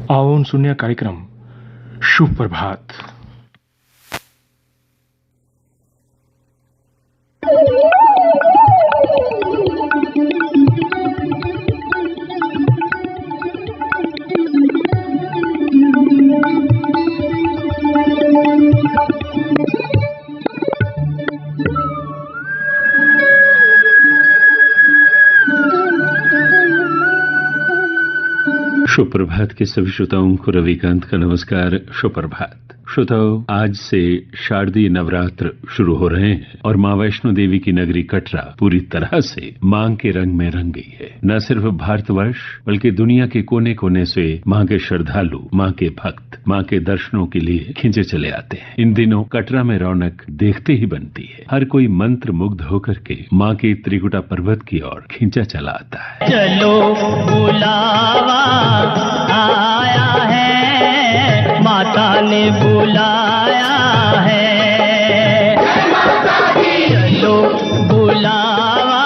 आओ सुनिए कार्यक्रम शुभ प्रभात। शुभ प्रभात के सभी श्रोताओं को रविकांत का नमस्कार। शुभ प्रभात श्रोताओं, आज से शारदीय नवरात्र शुरू हो रहे हैं और मां वैष्णो देवी की नगरी कटरा पूरी तरह से मां के रंग में रंग गई है। न सिर्फ भारतवर्ष बल्कि दुनिया के कोने कोने से मां के श्रद्धालु, मां के भक्त मां के दर्शनों के लिए खींचे चले आते हैं। इन दिनों कटरा में रौनक देखते ही बनती है। हर कोई मंत्र मुग्ध होकर के मां के त्रिकुटा पर्वत की ओर खींचा चला आता है। चलो बुलावा आया है, माता ने बुलाया है। चलो बुलावा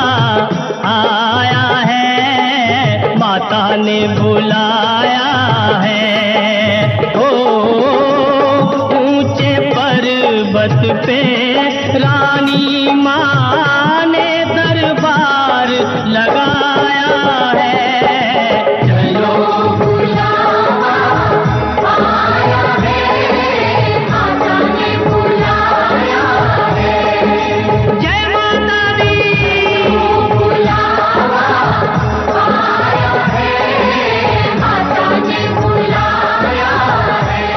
आया है, माता ने बुलाया है। ओ ऊंचे पर्वत पे रानी माँ ने दरबार लगाया है। चलो बुलावा आया है, माता ने बुलाया है। जय माता दी। बुलावा आया है, माता ने बुलाया है।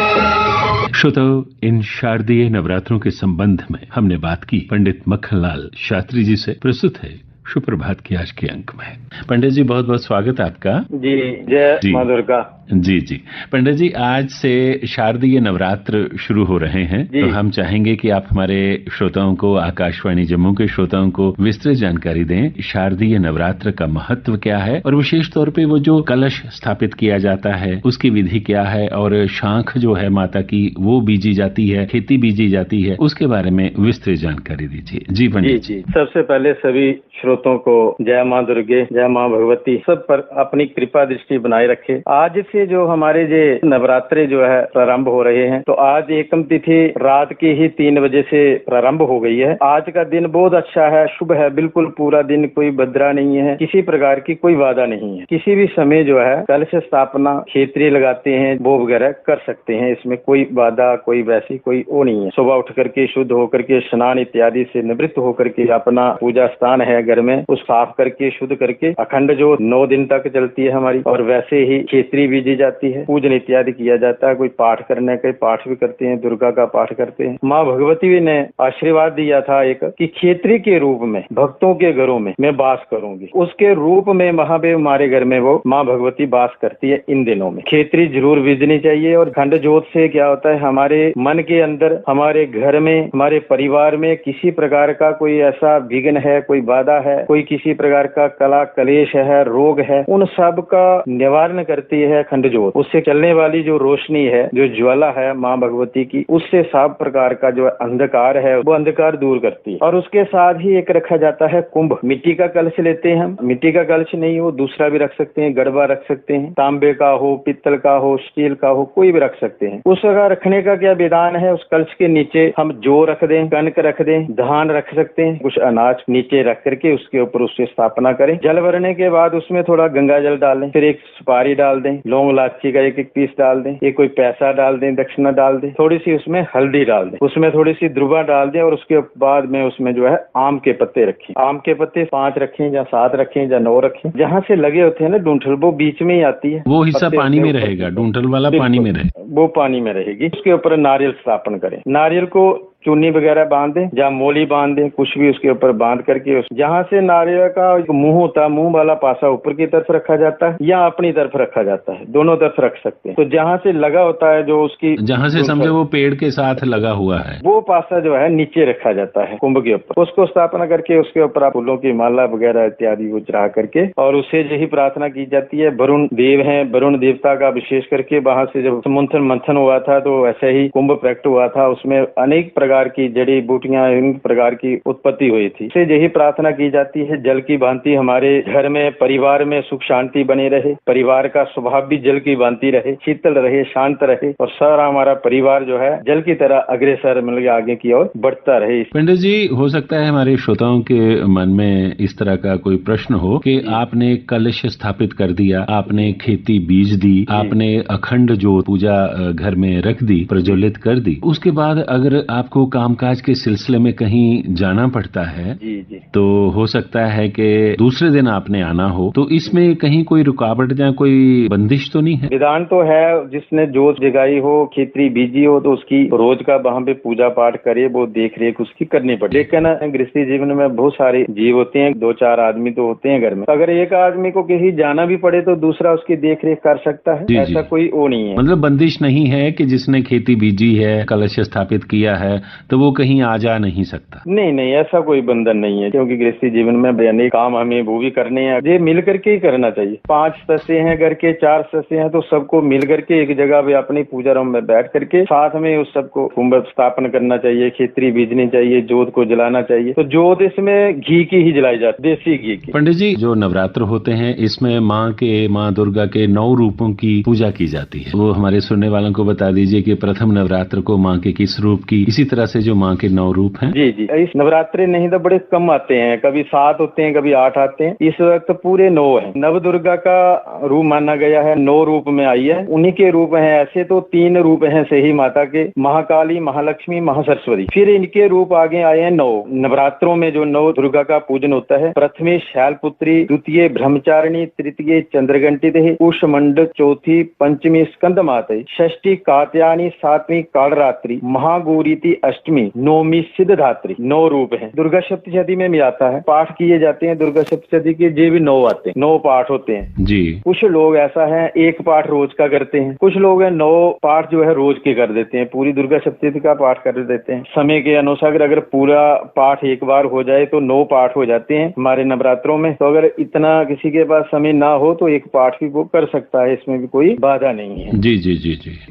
श्रोताओं, इन शारदीय नवरात्रों के संबंध में हमने बात की पंडित मक्खनलाल शास्त्री जी से। प्रस्तुत है शुभ प्रभात के आज के अंक में। पंडित जी, बहुत बहुत स्वागत है आपका। जी, जय मां दुर्गा। जी जी पंडित जी, आज से शारदीय नवरात्र शुरू हो रहे हैं, तो हम चाहेंगे कि आप हमारे श्रोताओं को, आकाशवाणी जम्मू के श्रोताओं को विस्तृत जानकारी दें। शारदीय नवरात्र का महत्व क्या है और विशेष तौर पे वो जो कलश स्थापित किया जाता है उसकी विधि क्या है, और शांख जो है माता की वो बीजी जाती है, खेती बीजी जाती है, उसके बारे में विस्तृत जानकारी दीजिए। जी पंडित जी। सबसे पहले सभी श्रोतों को जय मां दुर्गे, जय मां भगवती, सब पर अपनी कृपा दृष्टि बनाए रखे। आज से जो हमारे जो नवरात्रे जो है प्रारंभ हो रहे हैं, तो आज एकम तिथि रात की ही 3 बजे से प्रारंभ हो गई है। आज का दिन बहुत अच्छा है, शुभ है, बिल्कुल पूरा दिन कोई बद्रा नहीं है, किसी प्रकार की कोई बाधा नहीं है। किसी भी समय जो है कलश स्थापना क्षेत्रीय लगाते हैं, वो वगैरह कर सकते हैं। इसमें कोई बाधा, कोई वैसी कोई वो नहीं है। सुबह उठ करके शुद्ध होकर के स्नान इत्यादि से निवृत्त होकर के अपना पूजा स्थान है घर में, उस साफ करके शुद्ध करके अखंड जो 9 दिन तक चलती है हमारी, और वैसे ही क्षेत्रीय बीजी जाती है, पूजन इत्यादि किया जाता है। कोई पाठ करने के पाठ भी करते हैं, दुर्गा का पाठ करते हैं। माँ भगवती ने आशीर्वाद दिया था एक कि क्षेत्रीय के रूप में भक्तों के घरों में मैं वास करूंगी, उसके रूप में महादेव हमारे घर में वो माँ भगवती वास करती है। इन दिनों में क्षेत्रीय जरूर बीजनी चाहिए। और खंड ज्योत से क्या होता है, हमारे मन के अंदर, हमारे घर में, हमारे परिवार में किसी प्रकार का कोई ऐसा विघ्न है, कोई बाधा है, कोई किसी प्रकार का कला कलेश है, रोग है, उन सब का निवारण करती है खंड ज्योत। उससे चलने वाली जो रोशनी है, जो ज्वाला है माँ भगवती की, उससे सब प्रकार का जो अंधकार है वो अंधकार दूर करती है। और उसके साथ ही एक रखा जाता है कुंभ। मिट्टी का कलश लेते हैं हम, मिट्टी का कलश नहीं हो दूसरा भी रख सकते हैं, गड़बा रख सकते हैं, तांबे का हो, पित्तल का हो, स्टील का हो, कोई भी रख सकते हैं। उसका रखने का क्या विधान है, उस कलश के नीचे हम जौ रख दें, कनक रख दें, धान रख सकते हैं, कुछ अनाज नीचे रख करके उसके ऊपर उससे स्थापना करें। जल भरने के बाद उसमें थोड़ा गंगा जल डालें, फिर एक सुपारी डाल दें, लौंग इलायची का एक पीस डाल दें, एक कोई पैसा डाल दें, दक्षिणा डाल दें, थोड़ी सी उसमें हल्दी डाल दें, उसमें थोड़ी सी दुर्वा डाल दें, और उसके बाद में उसमें जो है आम के पत्ते रखें। आम के पत्ते 5 रखें या 7 रखें या 9 रखें, जहाँ से लगे होते हैं ना डूंठल, वो बीच में ही आती है, वो हिस्सा पानी में रहेगा, डूंठल वाला पानी में रहे, वो पानी में रहेगी। उसके ऊपर नारियल स्थापन करें। नारियल को चुन्नी वगैरह बांध दें या मोली बांध दें, कुछ भी उसके ऊपर बांध करके जहाँ से नारियल का मुंह होता है, मुंह वाला पासा ऊपर की तरफ रखा जाता है या अपनी तरफ रखा जाता है, दोनों तरफ रख सकते हैं। तो जहाँ से लगा होता है, जो उसकी जहाँ से समझे वो पेड़ के साथ लगा हुआ है, वो पासा जो है नीचे रखा जाता है कुंभ के ऊपर। उसको स्थापना करके उसके ऊपर फूलों की माला वगैरह इत्यादि वो चढ़ा करके, और उससे यही प्रार्थना की जाती है। वरुण देव है, वरुण देवता का विशेष करके वहाँ से जब मंथन हुआ था, तो ऐसे ही कुंभ प्रकट हुआ था, उसमें अनेक प्रकार प्रकार की जड़ी बूटियां, इन प्रकार की उत्पत्ति हुई थी। इससे यही प्रार्थना की जाती है, जल की भांति हमारे घर में, परिवार में सुख शांति बनी रहे, परिवार का स्वभाव भी जल की भांति रहे, शीतल रहे, शांत रहे और सारा हमारा परिवार जो है जल की तरह अग्रसर मिल आगे की ओर बढ़ता रहे। पंडित जी, हो सकता है हमारे श्रोताओं के मन में इस तरह का कोई प्रश्न हो कि आपने कलश स्थापित कर दिया, आपने खेती बीज दी, आपने अखंड ज्योत पूजा घर में रख दी, प्रज्वलित कर दी, उसके बाद अगर आपको कामकाज के सिलसिले में कहीं जाना पड़ता है जी। तो हो सकता है कि दूसरे दिन आपने आना हो, तो इसमें कहीं कोई रुकावट या कोई बंदिश तो नहीं है? विधान तो है, जिसने जोत जगाई हो, खेती बीजी हो तो उसकी रोज का वहाँ पे पूजा पाठ करे, वो देख रेख उसकी करनी पड़े। लेकिन गृहस्थी जीवन में बहुत सारे जीव होते हैं, 2-4 आदमी तो होते हैं घर में। अगर एक आदमी को कहीं जाना भी पड़े तो दूसरा उसकी देख रेख कर सकता है, ऐसा कोई वो नहीं है। मतलब बंदिश नहीं है कि जिसने खेती बीजी है, कलश स्थापित किया है, तो वो कहीं आ जा नहीं सकता? नहीं, ऐसा कोई बंधन नहीं है, क्योंकि गृहस्थी जीवन में अनेक काम हमें वो भी करने हैं, ये मिल करके ही करना चाहिए। 5 सदस्य हैं घर के, 4 सदस्य हैं, तो सबको मिल करके एक जगह पे अपनी पूजा रूम में बैठ करके साथ में उस सबको कुंभ स्थापन करना चाहिए, खेती बीजनी चाहिए, जोत को जलाना चाहिए। तो जोत इसमें घी की ही जलाई जाती, देसी घी की। पंडित जी, जो नवरात्र होते हैं इसमें माँ दुर्गा के 9 रूपों की पूजा की जाती है, वो हमारे सुनने वालों को बता दीजिए कि प्रथम नवरात्र को माँ के किस रूप की, इसी तरह से जो माँ के 9 रूप हैं। जी, इस नवरात्रि नहीं तो बड़े कम आते हैं, कभी 7 होते हैं, कभी 8 आते हैं। इस वक्त पूरे 9 है। नव दुर्गा का रूप माना गया है, 9 रूप में आई है। उन्हीं के रूप हैं। ऐसे तो 3 रूप हैं सही माता के, महाकाली, महालक्ष्मी, महासरस्वती। फिर इनके रूप आगे आए हैं 9। नवरात्रों में जो 9 दुर्गा का पूजन होता है, प्रथमे शैलपुत्री, द्वितीय ब्रह्मचारिणी, तृतीय चंद्रघंटी, कुशमंडल, चौथी पंचमी स्कंद माता, षष्ठी कात्यायनी, 7वीं कालरात्रि, महागौरीति, अष्टमी, 9वीं सिद्धधात्री। 9 रूप है। दुर्गा सप्तशती में भी आता है, पाठ किए जाते हैं दुर्गा सप्तशती के, जे भी 9 आते हैं, 9 पाठ होते हैं जी। कुछ लोग ऐसा है 1 पाठ रोज का करते हैं, कुछ लोग है 9 पाठ जो है रोज के कर देते हैं, पूरी दुर्गा सप्तशती का पाठ कर देते हैं। समय के अनुसार अगर पूरा पाठ एक बार हो जाए तो 9 पाठ हो जाते हैं हमारे नवरात्रों में। तो अगर इतना किसी के पास समय ना हो तो 1 पाठ भी वो कर सकता है, इसमें भी कोई बाधा नहीं है। जी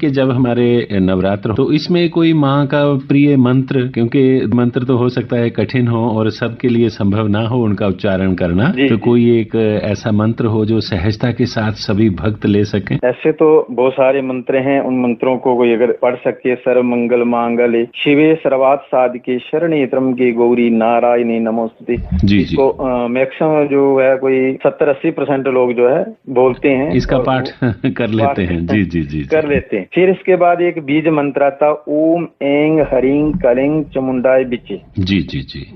कि जब हमारे नवरात्र तो इसमें कोई माँ का प्रिय मंत्र, क्योंकि मंत्र तो हो सकता है कठिन हो और सबके लिए संभव ना हो उनका उच्चारण करना, तो कोई एक ऐसा मंत्र हो जो सहजता के साथ सभी भक्त ले सकें? ऐसे तो बहुत सारे मंत्र हैं, उन मंत्रों को कोई अगर पढ़ सके, सर्व मंगल मांगल्ये शिवे सर्वार्थ साधिके शरण्ये त्र्यंबके गौरी नारायणी नमोस्तुते। इसको मैक्सिमम जो है कोई 70-80% लोग जो है बोलते हैं, इसका पाठ कर लेते हैं। जी कर लेते हैं। फिर इसके बाद एक बीज मंत्र आता, ओम ऐं ह्रीं क्लीं चामुंडाय विचे। जी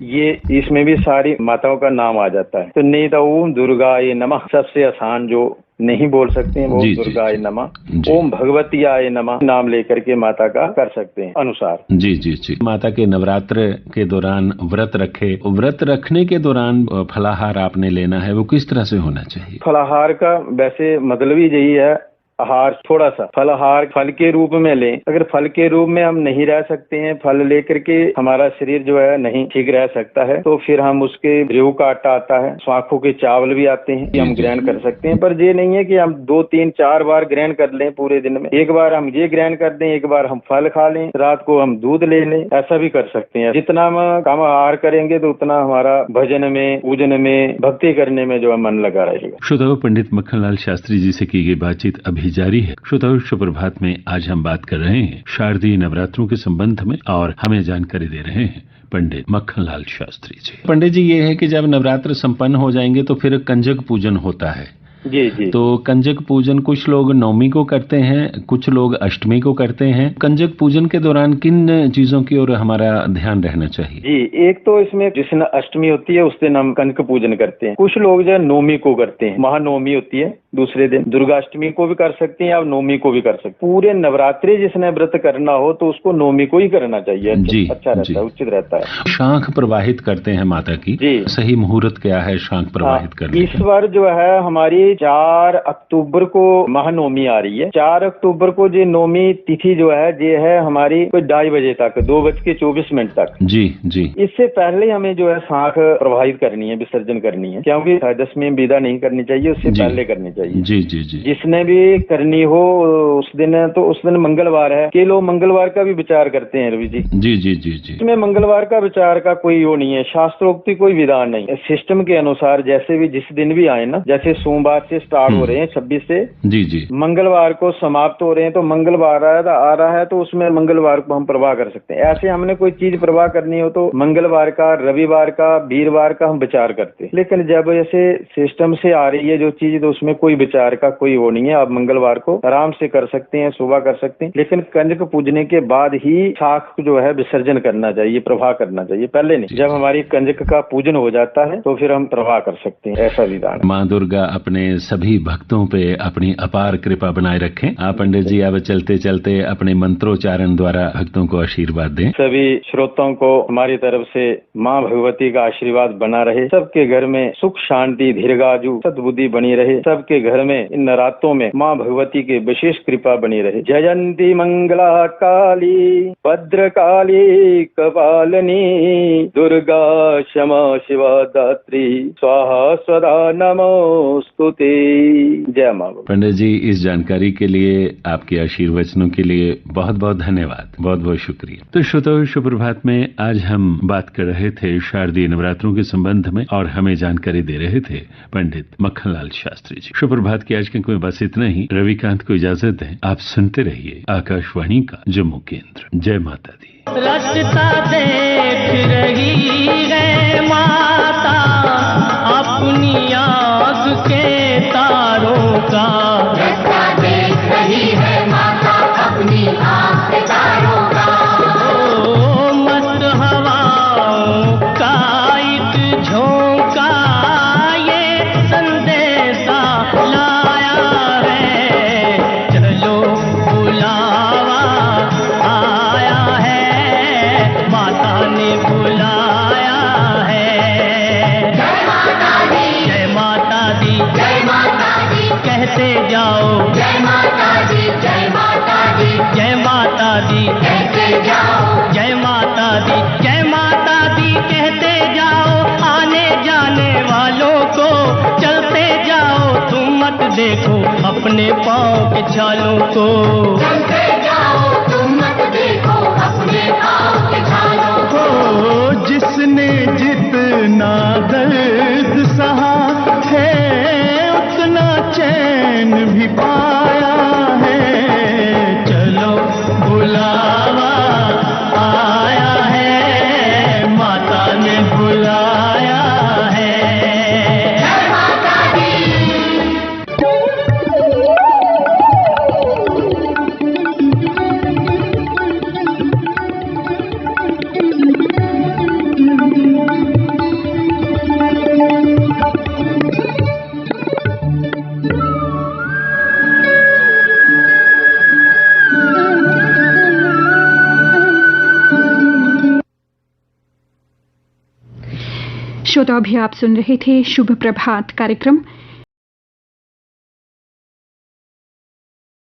ये इसमें भी सारी माताओं का नाम आ जाता है। तो नहीं तो ओम दुर्गाय नमः, सबसे आसान जो नहीं बोल सकते हैं वो दुर्गाय नमः। ओम भगवती आय नमः नाम लेकर के माता का कर सकते हैं अनुसार। जी। माता के नवरात्र के दौरान व्रत रखे, व्रत रखने के दौरान फलाहार आपने लेना है, वो किस तरह से होना चाहिए? फलाहार का वैसे मतलब ही यही है, आहार थोड़ा सा फलाहार फल के रूप में लें। अगर फल के रूप में हम नहीं रह सकते हैं, फल लेकर के हमारा शरीर जो है नहीं ठीक रह सकता है, तो फिर हम उसके रेव का आटा आता है, स्वाखों के चावल भी आते हैं, ये हम ग्रहण कर सकते हैं। पर ये नहीं है कि हम 2, 3, 4 बार ग्रहण कर लें पूरे दिन में। एक बार हम ये ग्रहण कर दें, एक बार हम फल खा लें, रात को हम दूध ले लें, ऐसा भी कर सकते हैं। जितना हम कम आहार करेंगे तो उतना हमारा भजन में, पूजन में, भक्ति करने में जो है मन लगा रहेगा। श्रोताओं, पंडित मक्खनलाल शास्त्री जी से की गई बातचीत अभी जारी है। श्रोताओं, सुप्रभात में आज हम बात कर रहे हैं शारदीय नवरात्रों के संबंध में और हमें जानकारी दे रहे हैं पंडित मक्खनलाल शास्त्री जी। पंडित जी, ये है कि जब नवरात्र संपन्न हो जाएंगे तो फिर कंजक पूजन होता है। जी। तो कंजक पूजन कुछ लोग 9वीं को करते हैं, कुछ लोग अष्टमी को करते हैं। कंजक पूजन के दौरान किन चीजों की ओर हमारा ध्यान रहना चाहिए? जी, एक तो इसमें जिस दिन अष्टमी होती है उस दिन हम कनक पूजन करते हैं। कुछ लोग जो 9वीं को करते हैं, महानवमी होती है दूसरे दिन, दुर्गाष्टमी को भी कर सकते हैं, आप 9वीं को भी कर सकते हैं। पूरे नवरात्रि जिसने व्रत करना हो तो उसको 9वीं को ही करना चाहिए। अच्छा रहता है, उचित रहता है। शांख प्रवाहित करते हैं माता की, सही मुहूर्त क्या है शांख प्रवाहित करने? इस बार जो है हमारी हमारी 4 अक्टूबर को महानवमी आ रही है। 4 अक्टूबर को जो नवमी तिथि जो है ये है हमारी कोई 2:30 बजे तक, 2:24 तक। जी जी। इससे पहले हमें जो है शाख प्रवाहित करनी है, विसर्जन करनी है, क्योंकि दशमी में विदा नहीं करनी चाहिए, उससे पहले करनी चाहिए। जी जी जी। जिसने भी करनी हो उस दिन, तो उस दिन मंगलवार है, के लोग मंगलवार का भी विचार करते हैं रवि जी। जी जी जी जी। इसमें मंगलवार का विचार का कोई वो नहीं है, शास्त्रोक्ति कोई विधान नहीं। सिस्टम के अनुसार जैसे भी जिस दिन भी आए ना, जैसे सोमवार से स्टार्ट हो रहे हैं 26 से, जी जी, मंगलवार को समाप्त हो रहे हैं, तो मंगलवार आ रहा है तो उसमें मंगलवार को हम प्रवाह कर सकते हैं। ऐसे हमने कोई चीज प्रवाह करनी हो तो मंगलवार का, रविवार का, वीरवार का हम विचार करते हैं। लेकिन जब ऐसे सिस्टम से आ रही है जो चीज, तो उसमें कोई विचार का कोई वो नहीं है। आप मंगलवार को आराम से कर सकते हैं, सुबह कर सकते हैं, लेकिन कंजक पूजने के बाद ही शाख जो है विसर्जन करना चाहिए, प्रवाह करना चाहिए, पहले नहीं। जब हमारी कंजक का पूजन हो जाता है तो फिर हम प्रवाह कर सकते हैं, ऐसा विधान। माँ दुर्गा अपने सभी भक्तों पे अपनी अपार कृपा बनाए रखें। आप पंडित जी अब चलते चलते अपने मंत्रोच्चारण द्वारा भक्तों को आशीर्वाद दें। सभी श्रोताओं को हमारी तरफ से माँ भगवती का आशीर्वाद बना रहे, सबके घर में सुख शांति दीर्घायु सद्बुद्धि बनी रहे, सबके घर में इन नवरात्रों में माँ भगवती की विशेष कृपा बनी रहे। जयंती मंगला काली भद्रकाली कपालिनी दुर्गा क्षमा शिवा दात्री स्वाहा स्वदा नमोस्तुते। जय माँ। पंडित जी, इस जानकारी के लिए, आपके आशीर्वचनों के लिए बहुत बहुत धन्यवाद, बहुत बहुत शुक्रिया। तो श्रोताओं, सुप्रभात में आज हम बात कर रहे थे शारदीय नवरात्रों के संबंध में और हमें जानकारी दे रहे थे पंडित मक्खनलाल शास्त्री जी। सुप्रभात की आज के बस इतना ही। रविकांत को इजाजत दें। आप सुनते रहिए आकाशवाणी का जम्मू केंद्र। जय माता दी। रास्ता देख रही है माता अपनी आग के तारों का, रास्ता देख रही है माता अपनी आग के तारों का। ओ मस्त हवाओं का एक झोंका ये संदेशा लाया है, चलो बुलावा आया है, माता ने बुलाया है। जय माता दी, जय माता दी, जय माता दी कहते जाओ, जय माता दी, जय माता दी, जय माता दी कहते जाओ, जय माता दी, जय माता दी कहते जाओ। आने जाने वालों को चलते जाओ, तुम मत देखो अपने पाँव के छालों को, चलते जाओ तुम मत देखो अपने पाँव के छालों को। जिसने जितना दर्द सहा है उतना चैन भी पाया है, चलो बुलावा आया है, माता ने बुलाया है। जय माता दी। श्रोता, अभी आप सुन रहे थे शुभ प्रभात कार्यक्रम